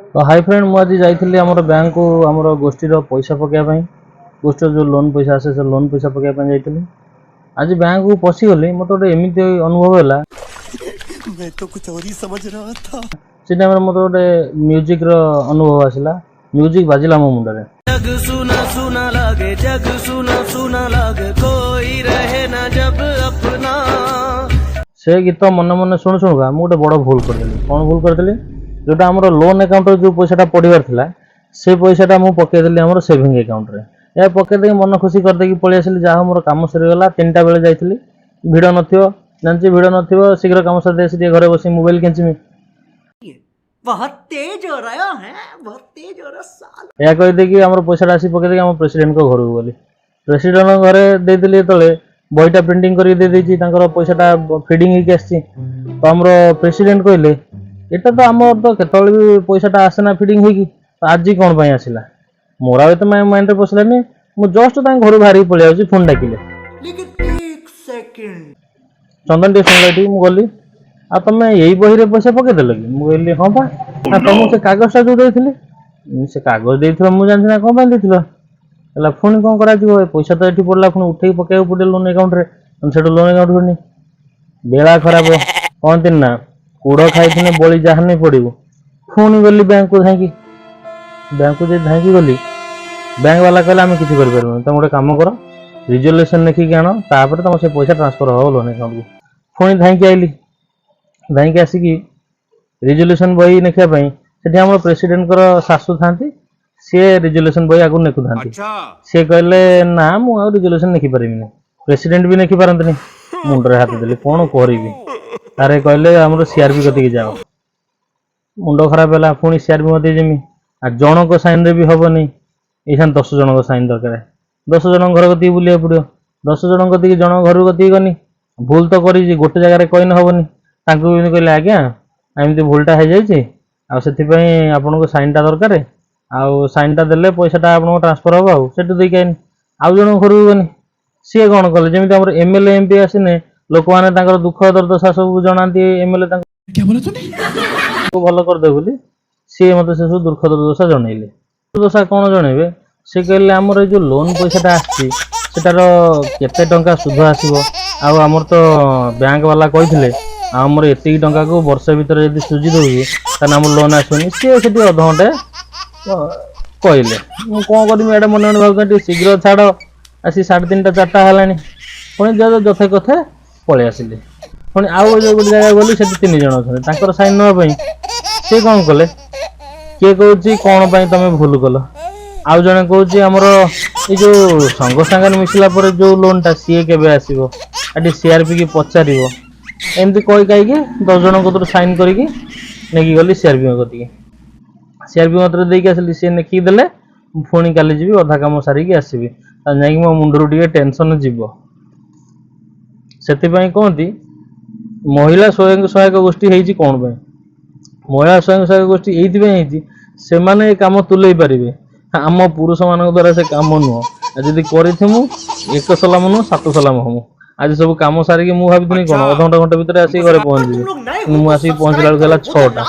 तो high friend मु आज जाइए आम बैंक को आम गोष्ठी पैसा पकड़ा गोष्ठी जो लोन पैसा आसे से लोन पैसा पकड़ा जाइए आज बैंक को पशिगली मत गोटे एमती अनुभव है मैं तो कुछ और ही समझ रहा था। से टाइम मत गोटे म्यूजिक अनुभव आसला म्यूजिक बाजिला मो मुंडे जग सुना सुना लागे जग सुना सुना लागे कोई रहे ना जब अपना से गीत मन मन शुणु शुणुका मुझे बड़ भूल करदेली कौन भूल करदेली जोटा आम लोन अकाउंट जो पैसा पड़ार था से पैसा मुझे पकईदेली आम सेविंग अकाउंट रे या पकईदे मन खुशी करदे पलि आसिली जहाँ मोर कम सरीगला 3टा बेले जाइली भिड़ जानची भिड़ न शीघ्र कम सर घरे बस मोबाइल केंचमी बहुत तेज हो रहा है बहुत तेज हो रहा साल या कहीदे आम पैसा आसी पकईदे आम प्रेसिडेंट घर को गली प्रेसिडेंट घरे देदेली जो बहीटा प्रिंटिंग कर पैसा फिडिंग होगी तो आम प्रेसिडेंट कहले एटा तो आम तो केतल भी पैसा आसेना फिडिंग होगी आज कौन पर आसला मोर आ माइंड में पशिलानी मुझे जस्ट घर बाहर पलि आऊँ फोन डाकिले चंदन टे सुन मुझे गली आ तुम यही बही रे पैसा पकईदेल कि मुझे हाँ पा तुमको से कागजटा जो देती से कागज दे मुझे जानती ना कौन देला पुणी कौन कर पैसा तो ये पड़ा पुणी उठे पकड़ा पड़े लोन अकाउंट से लोन अकाउंट करनी बेला खराब कहती ना कूड़ खाई बड़ी जहाँ नहीं पड़ू पुणी गली बैंक को धाई धाई गली बैंक वाला कहले आम कि तुम गोटे कम कर रिजोल्यूशन लिखिक आण तापर तुम से पैसा ट्रांसफर हो लोन अकाउंट को पुणी धाई आईली धाई आसिक रिजोल्यूशन बही लिखापी से आम प्रेसिडेंट शाशु था सी रिजोल्यूशन बही आगे लिखु था सी कहले ना मुझे रिजोल्यूशन लिखि पारि प्रेसिडेंट भी लिखि पारती मुंडे हाथ देली कौन करी तारे कहले आम सीआरपी कति जाओ मुंड खराब है पुणी सीआरपी मत जमी आ जन को साइन रे भी हेनी ये 10 जन साइन दरकार 10 जन घर कति बुलाया पड़ो 10 जन कति जन घर कति गनी भूल तो कर गोटे जगह कहीन हेनी कहले आज्ञा एमती भूलटा हो जाए आपन को साइनटा दरकार आउ साइनटा देले पैसाटा आपको ट्रांसफर हम आठ देख आउ जन घर को गनी सी कौन कले जमी आम एमएलए एमपी आसने लोक मैंने दुख दुर्दशा सब जनाती एमएलए भल करदे बोली सी मत से सब दुख दुर्दशा जनइले दुर्दशा कौन जनइबे सी कहले आमर जो लोन पैसाटा आसार केते टंका सुध आसो आमर तो बैंक वाला कही आमर एति टंका को वर्ष भीतर यदि सुझी दूसरी तान आम लोन आसनी सी अध घंटे कहले कौन करी एटा मन मन भाव शीघ्र छाड़ आसी 3:30 4टा है पुणी जथे कथे पलि आसिले पुणी आउ गोटे जगह गली से 3 जन अच्छा साइन नापी सी कौन कले किए कौन कौन तुम भूल कल आउ जड़े कौच आमर ये संघ सांगे मिसला जो लोनटा सी के आसो आठ सीआरपी की पचार एमती कही कहीं 10 जन को साइन करके नहीं गली सीआरपी कति सीआरपी मत देकी आसली सी लिखिदेले पुणी काली जी अधा कम सारिकी आसबि जाकि मो मुंडरू टे टेंशन जीव से कहती महिला स्वयं सहायक गोष्ठी है कौन पे महिला स्वयं सहायक गोष्ठी ये से माने काम तुले पारे आम पुरुष मान द्वारा से काम नुह जदि करूँ 1 सलाम नुह 7 सलाम हम आज सब कम सारिकी मुझे भावी कौन अध घंटे भितर आसिक घर पहुंची मुझे आसिक पहुंचला बेलू 6टा।